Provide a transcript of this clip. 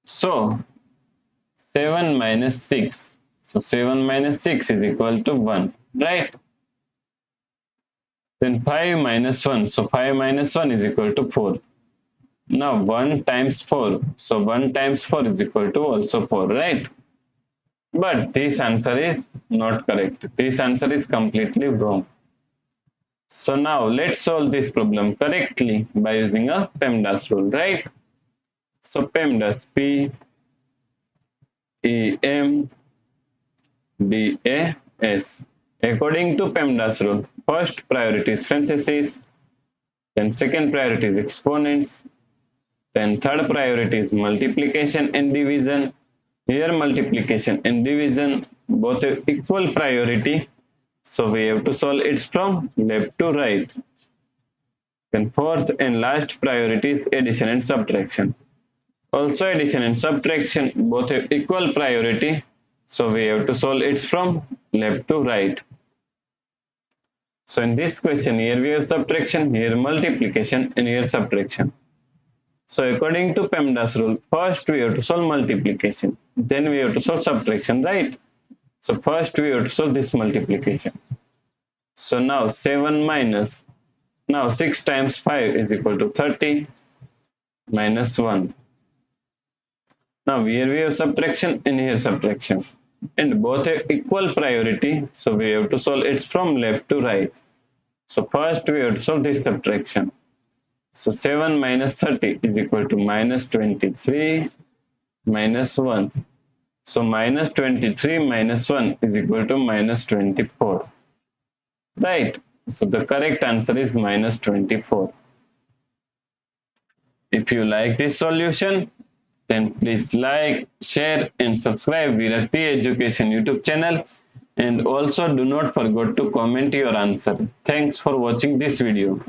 So 7 minus 6. So 7 minus 6 is equal to 1, right? Then 5 minus 1. So 5 minus 1 is equal to 4. Now 1 times 4. So 1 times 4 is equal to also 4, right? But this answer is not correct. This answer is completely wrong. So now let's solve this problem correctly by using a PEMDAS rule, right? So PEMDAS, P-E-M-D-A-S. According to PEMDAS rule, first priority is parentheses, then second priority is exponents, then third priority is multiplication and division. Here multiplication and division both have equal priority. So we have to solve it from left to right. Then fourth and last priority is addition and subtraction. Also addition and subtraction both have equal priority. So we have to solve it from left to right. So in this question, here we have subtraction, here multiplication, and here subtraction. So according to PEMDAS rule, first we have to solve multiplication, then we have to solve subtraction, right? So first we have to solve this multiplication. So now 7 minus, now 6 times 5 is equal to 30 minus 1. Now here we have subtraction and here subtraction. And both have equal priority. So we have to solve it from left to right. So first we have to solve this subtraction. So 7 minus 30 is equal to minus 23 minus 1. So minus 23 minus 1 is equal to minus 24. Right. So the correct answer is minus 24. If you like this solution, then please like, share and subscribe Virati Education YouTube channel. And also do not forget to comment your answer. Thanks for watching this video.